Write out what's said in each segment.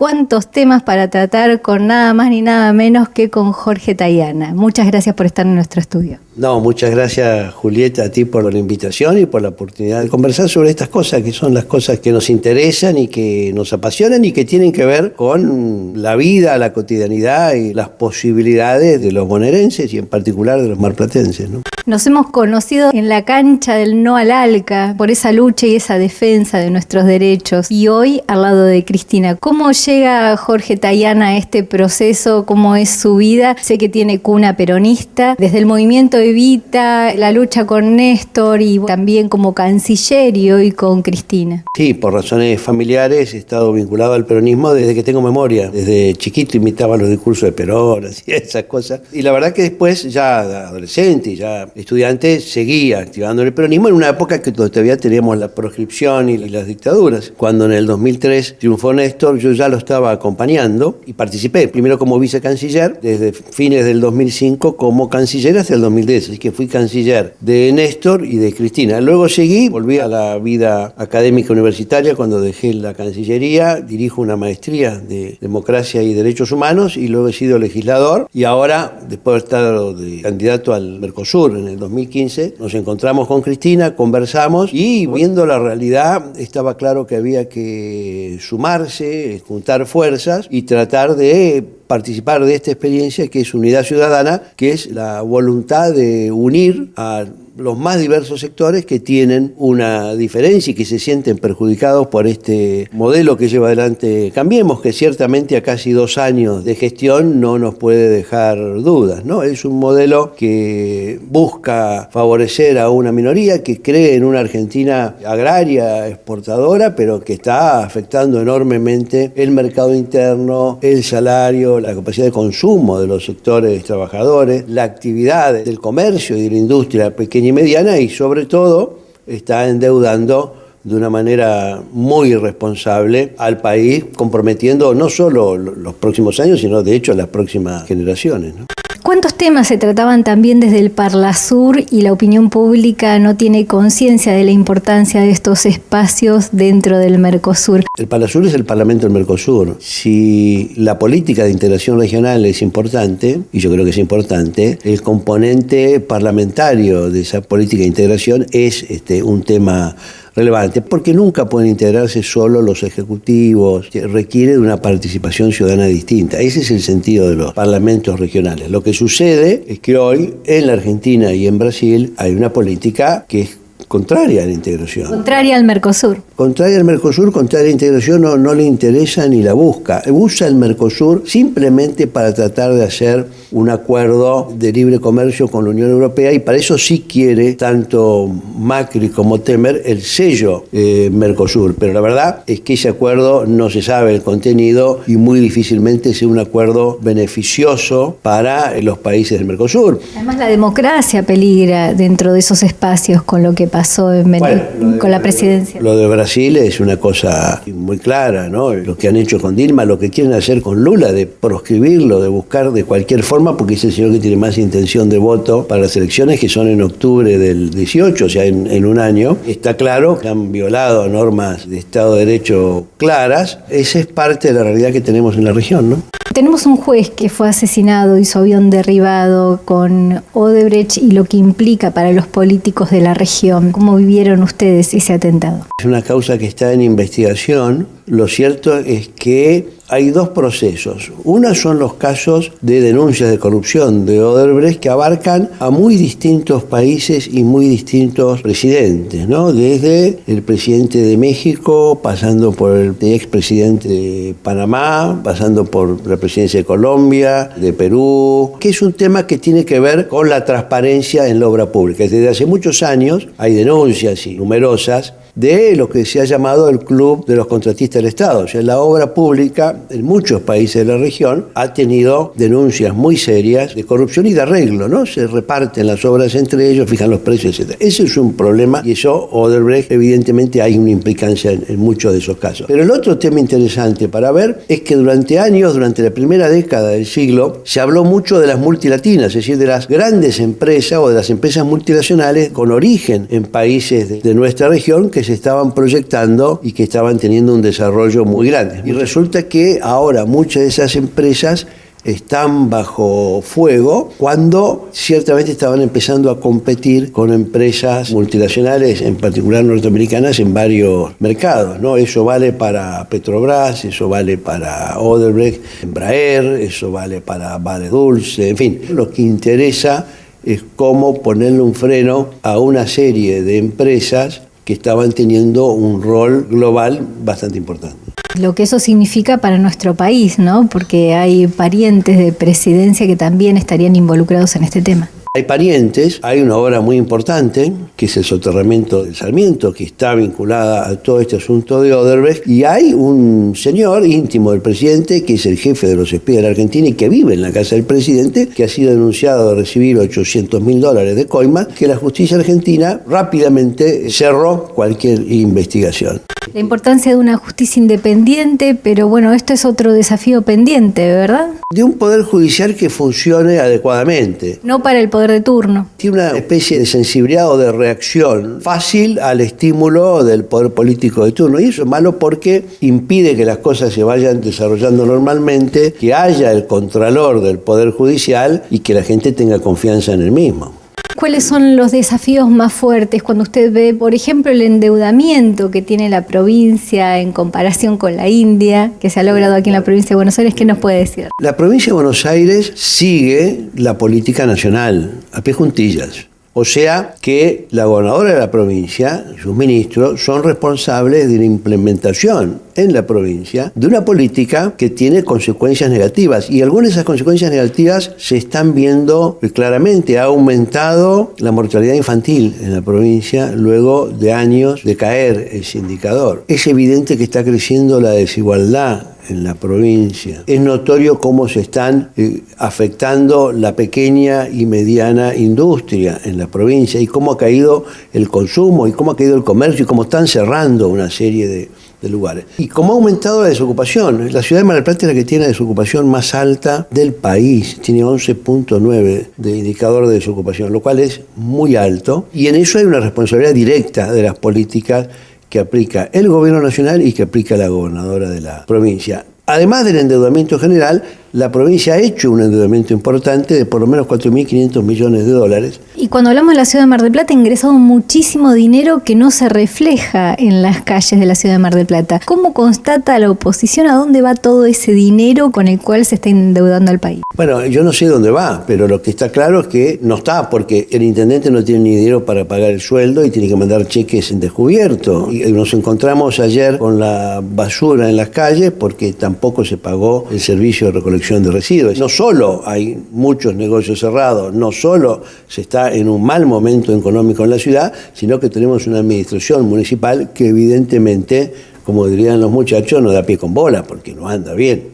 cuántos temas para tratar con nada más ni nada menos que con Jorge Tayana. Muchas gracias por estar en nuestro estudio. No, muchas gracias, Julieta, a ti por la invitación y por la oportunidad de conversar sobre estas cosas, que son las cosas que nos interesan y que nos apasionan y que tienen que ver con la vida, la cotidianidad y las posibilidades de los bonaerenses y en particular de los marplatenses, ¿no? Nos hemos conocido en la cancha del No al ALCA por esa lucha y esa defensa de nuestros derechos, y hoy al lado de Cristina. ¿Cómo llega Jorge Tayana a este proceso? ¿Cómo es su vida? Sé que tiene cuna peronista, desde el movimiento Evita, la lucha con Néstor y también como canciller y hoy con Cristina. Sí, por razones familiares he estado vinculado al peronismo desde que tengo memoria. Desde chiquito imitaba los discursos de Perón, hacía esas cosas. Y la verdad que después, ya adolescente y ya estudiante, seguía activando el peronismo en una época que todavía teníamos la proscripción y las dictaduras. Cuando en el 2003 triunfó Néstor, yo ya lo estaba acompañando y participé, primero como vicecanciller, desde fines del 2005 como canciller hasta el 2010. Así que fui canciller de Néstor y de Cristina. Luego volví a la vida académica universitaria cuando dejé la Cancillería, dirijo una maestría de Democracia y Derechos Humanos y luego he sido legislador y ahora, después de estar de candidato al Mercosur en el 2015, nos encontramos con Cristina, conversamos y viendo la realidad estaba claro que había que sumarse, juntar fuerzas y tratar de participar de esta experiencia que es Unidad Ciudadana, que es la voluntad de unir a los más diversos sectores que tienen una diferencia y que se sienten perjudicados por este modelo que lleva adelante Cambiemos, que ciertamente a casi 2 años de gestión no nos puede dejar dudas, ¿no? Es un modelo que busca favorecer a una minoría que cree en una Argentina agraria, exportadora, pero que está afectando enormemente el mercado interno, el salario, la capacidad de consumo de los sectores trabajadores, la actividad del comercio y de la industria pequeña y mediana, y sobre todo está endeudando de una manera muy irresponsable al país, comprometiendo no solo los próximos años, sino de hecho las próximas generaciones, ¿no? ¿Cuántos temas se trataban también desde el Parlasur y la opinión pública no tiene conciencia de la importancia de estos espacios dentro del Mercosur? El Parlasur es el Parlamento del Mercosur. Si la política de integración regional es importante, y yo creo que es importante, el componente parlamentario de esa política de integración es un tema relevante, porque nunca pueden integrarse solo los ejecutivos, requiere de una participación ciudadana distinta. Ese es el sentido de los parlamentos regionales. Lo que sucede es que hoy en la Argentina y en Brasil hay una política que es contraria a la integración. Contraria al Mercosur. Contraria al Mercosur, contraria a la integración, no le interesa ni la busca. Usa el Mercosur simplemente para tratar de hacer un acuerdo de libre comercio con la Unión Europea y para eso sí quiere tanto Macri como Temer el sello Mercosur. Pero la verdad es que ese acuerdo no se sabe el contenido y muy difícilmente sea un acuerdo beneficioso para los países del Mercosur. Además la democracia peligra dentro de esos espacios con lo que pasó con la presidencia. Lo de Brasil es una cosa muy clara, ¿no? Lo que han hecho con Dilma, lo que quieren hacer con Lula, de proscribirlo, de buscar de cualquier forma, porque es el señor que tiene más intención de voto para las elecciones, que son en octubre del 18, o sea, en un año. Está claro que han violado normas de Estado de Derecho claras. Esa es parte de la realidad que tenemos en la región, ¿no? Tenemos un juez que fue asesinado y su avión derribado con Odebrecht y lo que implica para los políticos de la región. ¿Cómo vivieron ustedes ese atentado? Es una causa que está en investigación. Lo cierto es que hay 2 procesos. Uno son los casos de denuncias de corrupción de Odebrecht que abarcan a muy distintos países y muy distintos presidentes, ¿no? Desde el presidente de México, pasando por el expresidente de Panamá, pasando por la presidencia de Colombia, de Perú, que es un tema que tiene que ver con la transparencia en la obra pública. Desde hace muchos años hay denuncias y numerosas de lo que se ha llamado el Club de los Contratistas del Estado. O sea, la obra pública en muchos países de la región ha tenido denuncias muy serias de corrupción y de arreglo, ¿no? Se reparten las obras entre ellos, fijan los precios, etc. Ese es un problema y eso, Odebrecht, evidentemente hay una implicancia en muchos de esos casos. Pero el otro tema interesante para ver es que durante años, durante la primera década del siglo, se habló mucho de las multilatinas, es decir, de las grandes empresas o de las empresas multinacionales con origen en países de nuestra región que se estaban proyectando y que estaban teniendo un desarrollo muy grande. Y resulta que que ahora muchas de esas empresas están bajo fuego cuando ciertamente estaban empezando a competir con empresas multinacionales, en particular norteamericanas, en varios mercados, ¿no? Eso vale para Petrobras, eso vale para Odebrecht, Embraer, eso vale para Vale Dulce, en fin. Lo que interesa es cómo ponerle un freno a una serie de empresas que estaban teniendo un rol global bastante importante. Lo que eso significa para nuestro país, ¿no? Porque hay parientes de presidencia que también estarían involucrados en este tema. Hay parientes, hay una obra muy importante, que es el soterramiento del Sarmiento, que está vinculada a todo este asunto de Odebrecht, y hay un señor íntimo del presidente, que es el jefe de los espías de la Argentina y que vive en la casa del presidente, que ha sido denunciado de recibir $800.000 de coima, que la justicia argentina rápidamente cerró cualquier investigación. La importancia de una justicia independiente, pero bueno, esto es otro desafío pendiente, ¿verdad? De un poder judicial que funcione adecuadamente. No para el poder de turno. Tiene una especie de sensibilidad o de reacción fácil al estímulo del poder político de turno. Y eso es malo porque impide que las cosas se vayan desarrollando normalmente, que haya el contralor del poder judicial y que la gente tenga confianza en el mismo. ¿Cuáles son los desafíos más fuertes cuando usted ve, por ejemplo, el endeudamiento que tiene la provincia en comparación con la India, que se ha logrado aquí en la provincia de Buenos Aires? ¿Qué nos puede decir? La provincia de Buenos Aires sigue la política nacional a pie juntillas. O sea que la gobernadora de la provincia y sus ministros son responsables de la implementación en la provincia de una política que tiene consecuencias negativas. Y algunas de esas consecuencias negativas se están viendo claramente. Ha aumentado la mortalidad infantil en la provincia luego de años de caer ese indicador. Es evidente que está creciendo la desigualdad en la provincia. Es notorio cómo se están afectando la pequeña y mediana industria en la provincia y cómo ha caído el consumo y cómo ha caído el comercio y cómo están cerrando una serie de lugares. Y cómo ha aumentado la desocupación. La ciudad de Mar del Plata es la que tiene la desocupación más alta del país. Tiene 11.9 de indicador de desocupación, lo cual es muy alto. Y en eso hay una responsabilidad directa de las políticas que aplica el gobierno nacional y que aplica la gobernadora de la provincia. Además del endeudamiento general, la provincia ha hecho un endeudamiento importante de por lo menos 4.500 millones de dólares. Y cuando hablamos de la ciudad de Mar del Plata, ha ingresado muchísimo dinero que no se refleja en las calles de la ciudad de Mar del Plata. ¿Cómo constata la oposición a dónde va todo ese dinero con el cual se está endeudando al país? Bueno, yo no sé dónde va, pero lo que está claro es que no está, porque el intendente no tiene ni dinero para pagar el sueldo y tiene que mandar cheques en descubierto. Y nos encontramos ayer con la basura en las calles porque tampoco se pagó el servicio de recolección de residuos. No solo hay muchos negocios cerrados, no solo se está en un mal momento económico en la ciudad, sino que tenemos una administración municipal que evidentemente, como dirían los muchachos, no da pie con bola porque no anda bien.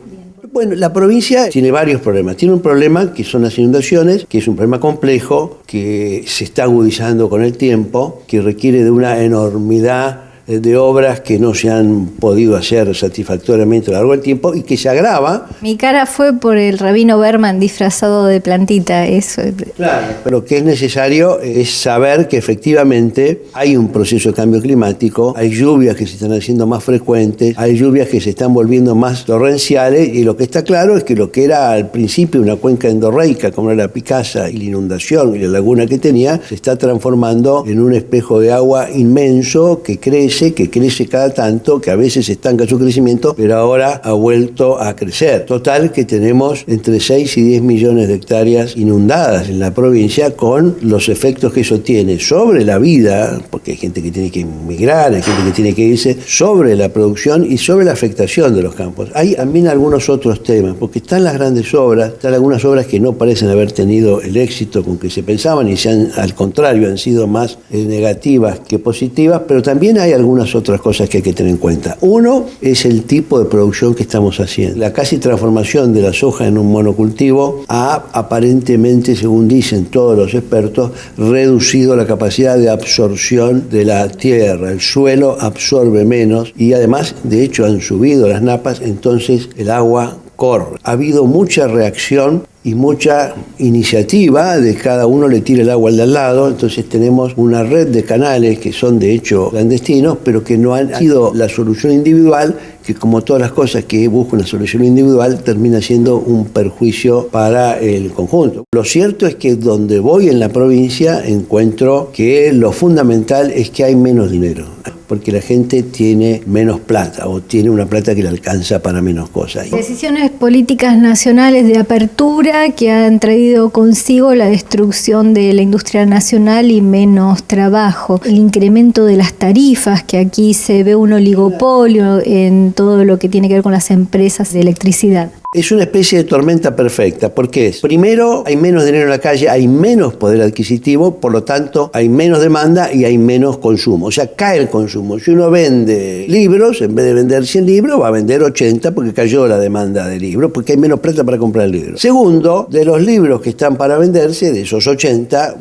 Bueno, la provincia tiene varios problemas. Tiene un problema que son las inundaciones, que es un problema complejo, que se está agudizando con el tiempo, que requiere de una enormidad de obras que no se han podido hacer satisfactoriamente a lo largo del tiempo y que se agrava. Mi cara fue por el rabino Berman disfrazado de plantita, eso. Claro, pero lo que es necesario es saber que efectivamente hay un proceso de cambio climático, hay lluvias que se están haciendo más frecuentes, hay lluvias que se están volviendo más torrenciales y lo que está claro es que lo que era al principio una cuenca endorreica como era la Picasa y la inundación y la laguna que tenía, se está transformando en un espejo de agua inmenso que crece cada tanto, que a veces estanca su crecimiento, pero ahora ha vuelto a crecer. Total que tenemos entre 6 y 10 millones de hectáreas inundadas en la provincia con los efectos que eso tiene sobre la vida, porque hay gente que tiene que emigrar, hay gente que tiene que irse, sobre la producción y sobre la afectación de los campos. Hay también algunos otros temas, porque están las grandes obras, están algunas obras que no parecen haber tenido el éxito con que se pensaban y al contrario han sido más negativas que positivas, pero también hay algunas otras cosas que hay que tener en cuenta. Uno es el tipo de producción que estamos haciendo. La casi transformación de la soja en un monocultivo ha aparentemente, según dicen todos los expertos, reducido la capacidad de absorción de la tierra. El suelo absorbe menos y además, de hecho, han subido las napas, entonces el agua corre. Ha habido mucha reacción y mucha iniciativa de cada uno le tira el agua al de al lado, entonces tenemos una red de canales que son de hecho clandestinos, pero que no han sido la solución individual que como todas las cosas que busca una solución individual, termina siendo un perjuicio para el conjunto. Lo cierto es que donde voy en la provincia encuentro que lo fundamental es que hay menos dinero, porque la gente tiene menos plata o tiene una plata que le alcanza para menos cosas. Decisiones políticas nacionales de apertura que han traído consigo la destrucción de la industria nacional y menos trabajo. El incremento de las tarifas, que aquí se ve un oligopolio en todo lo que tiene que ver con las empresas de electricidad. Es una especie de tormenta perfecta, porque es, primero, hay menos dinero en la calle, hay menos poder adquisitivo, por lo tanto, hay menos demanda y hay menos consumo. O sea, cae el consumo. Si uno vende libros, en vez de vender 100 libros, va a vender 80 porque cayó la demanda de libros, porque hay menos plata para comprar libros. Segundo, de los libros que están para venderse, de esos 80,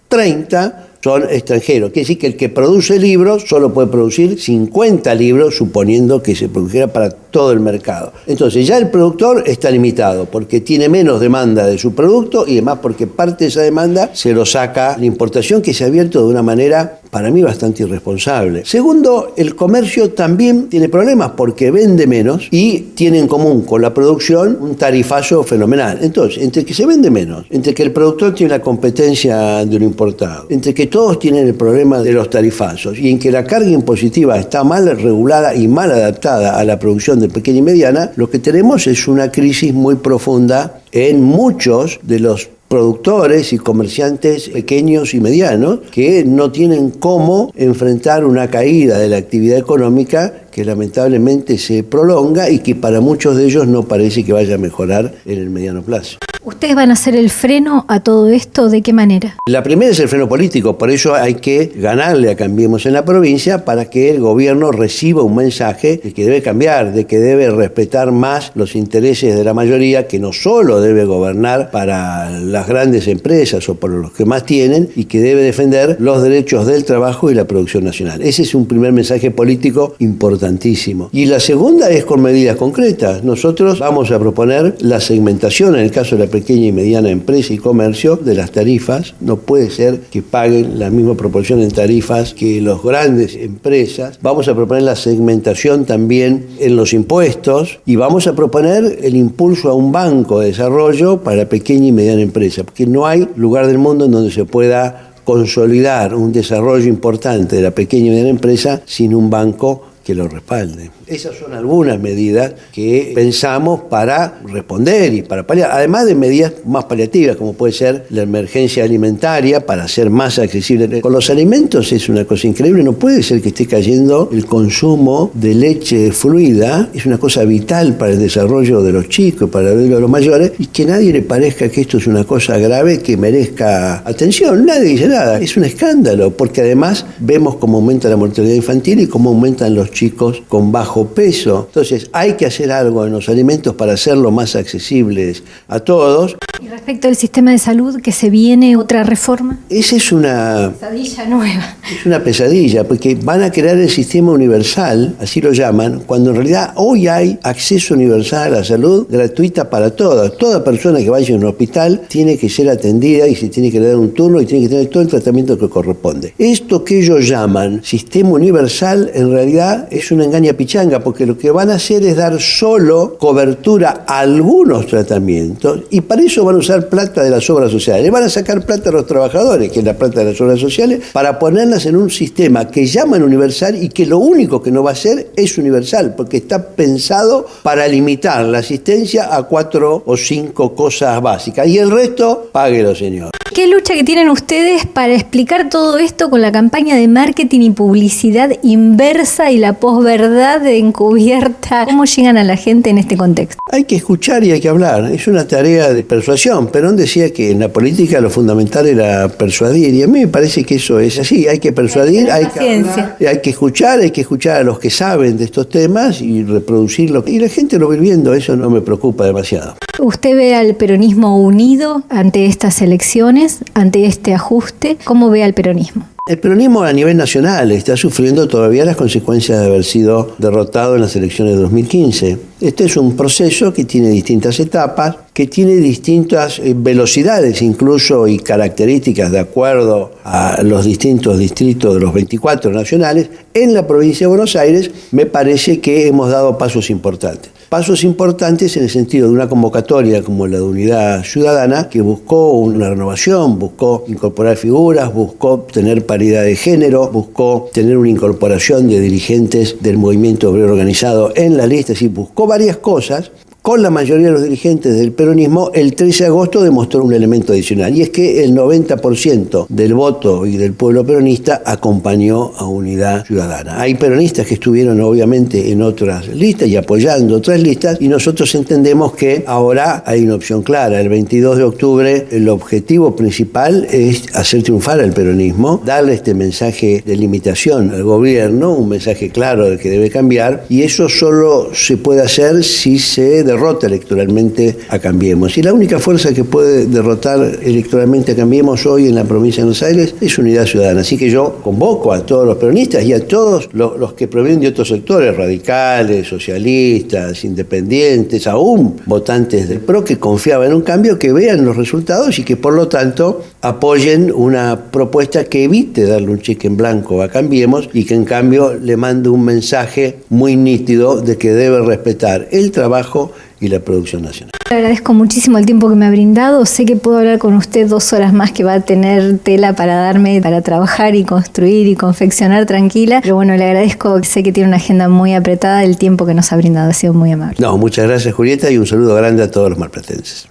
30 son extranjeros. Quiere decir que el que produce libros solo puede producir 50 libros, suponiendo que se produjera para todo el mercado. Entonces ya el productor está limitado porque tiene menos demanda de su producto y además porque parte de esa demanda se lo saca la importación, que se ha abierto de una manera para mí bastante irresponsable. Segundo, el comercio también tiene problemas porque vende menos y tiene en común con la producción un tarifazo fenomenal. Entonces, entre que se vende menos, entre que el productor tiene la competencia de un importado, entre que todos tienen el problema de los tarifazos y en que la carga impositiva está mal regulada y mal adaptada a la producción de pequeña y mediana, lo que tenemos es una crisis muy profunda en muchos de los productores y comerciantes pequeños y medianos que no tienen cómo enfrentar una caída de la actividad económica que lamentablemente se prolonga y que para muchos de ellos no parece que vaya a mejorar en el mediano plazo. ¿Ustedes van a hacer el freno a todo esto? ¿De qué manera? La primera es el freno político, por eso hay que ganarle a Cambiemos en la provincia para que el gobierno reciba un mensaje de que debe cambiar, de que debe respetar más los intereses de la mayoría, que no solo debe gobernar para las grandes empresas o por los que más tienen, y que debe defender los derechos del trabajo y la producción nacional. Ese es un primer mensaje político importantísimo. Y la segunda es con medidas concretas. Nosotros vamos a proponer la segmentación, en el caso de la pequeña y mediana empresa y comercio, de las tarifas. No puede ser que paguen la misma proporción en tarifas que las grandes empresas. Vamos a proponer la segmentación también en los impuestos y vamos a proponer el impulso a un banco de desarrollo para la pequeña y mediana empresa, porque no hay lugar del mundo en donde se pueda consolidar un desarrollo importante de la pequeña y mediana empresa sin un banco que lo respalde. Esas son algunas medidas que pensamos para responder y para paliar, además de medidas más paliativas, como puede ser la emergencia alimentaria para hacer más accesible. Con los alimentos es una cosa increíble, no puede ser que esté cayendo el consumo de leche fluida, es una cosa vital para el desarrollo de los chicos, para el de los mayores, y que nadie le parezca que esto es una cosa grave que merezca atención. Nadie dice nada, es un escándalo, porque además vemos cómo aumenta la mortalidad infantil y cómo aumentan los chicos con bajo peso. Entonces hay que hacer algo en los alimentos para hacerlo más accesibles a todos. Y respecto al sistema de salud, que se viene otra reforma. Esa es una Pesadilla nueva. Es una pesadilla, porque van a crear el sistema universal, así lo llaman, cuando en realidad hoy hay acceso universal a la salud gratuita para todos. Toda persona que vaya a un hospital tiene que ser atendida y se tiene que dar un turno y tiene que tener todo el tratamiento que corresponde. Esto que ellos llaman sistema universal en realidad es una engaña pichanga, porque lo que van a hacer es dar solo cobertura a algunos tratamientos y para eso van a usar plata de las obras sociales. Le van a sacar plata a los trabajadores, que es la plata de las obras sociales, para ponerlas en un sistema que llaman universal y que lo único que no va a ser es universal, porque está pensado para limitar la asistencia a 4 o 5 cosas básicas y el resto, páguelo, señor. ¿Qué lucha que tienen ustedes para explicar todo esto con la campaña de marketing y publicidad inversa y la posverdad encubierta? ¿Cómo llegan a la gente en este contexto? Hay que escuchar y hay que hablar. Es una tarea de persuasión. Perón decía que en la política lo fundamental era persuadir y a mí me parece que eso es así. Hay que persuadir, hay que hablar, hay que escuchar a los que saben de estos temas y reproducirlo. Y la gente lo va viendo, eso no me preocupa demasiado. ¿Usted ve al peronismo unido ante estas elecciones, ante este ajuste? ¿Cómo ve al peronismo? El peronismo a nivel nacional está sufriendo todavía las consecuencias de haber sido derrotado en las elecciones de 2015. Este es un proceso que tiene distintas etapas, que tiene distintas velocidades incluso y características de acuerdo a los distintos distritos de los 24 nacionales. En la provincia de Buenos Aires me parece que hemos dado pasos importantes. Pasos importantes en el sentido de una convocatoria como la de Unidad Ciudadana, que buscó una renovación, buscó incorporar figuras, buscó tener paridad de género, buscó tener una incorporación de dirigentes del movimiento obrero organizado en la lista, es decir, buscó varias cosas. Con la mayoría de los dirigentes del peronismo, el 13 de agosto demostró un elemento adicional, y es que el 90% del voto y del pueblo peronista acompañó a Unidad Ciudadana. Hay peronistas que estuvieron obviamente en otras listas y apoyando otras listas, y nosotros entendemos que ahora hay una opción clara. El 22 de octubre el objetivo principal es hacer triunfar al peronismo, darle este mensaje de limitación al gobierno, un mensaje claro de que debe cambiar, y eso solo se puede hacer si se derrota electoralmente a Cambiemos. Y la única fuerza que puede derrotar electoralmente a Cambiemos hoy en la provincia de Buenos Aires es Unidad Ciudadana. Así que yo convoco a todos los peronistas y a todos los que provienen de otros sectores, radicales, socialistas, independientes, aún votantes del PRO, que confiaban en un cambio, que vean los resultados y que por lo tanto apoyen una propuesta que evite darle un cheque en blanco a Cambiemos y que en cambio le mande un mensaje muy nítido de que debe respetar el trabajo y la producción nacional. Le agradezco muchísimo el tiempo que me ha brindado. Sé que puedo hablar con usted 2 horas más, que va a tener tela para darme, para trabajar y construir y confeccionar tranquila. Pero bueno, le agradezco, sé que tiene una agenda muy apretada, el tiempo que nos ha brindado ha sido muy amable. No, muchas gracias, Julieta, y un saludo grande a todos los marplatenses.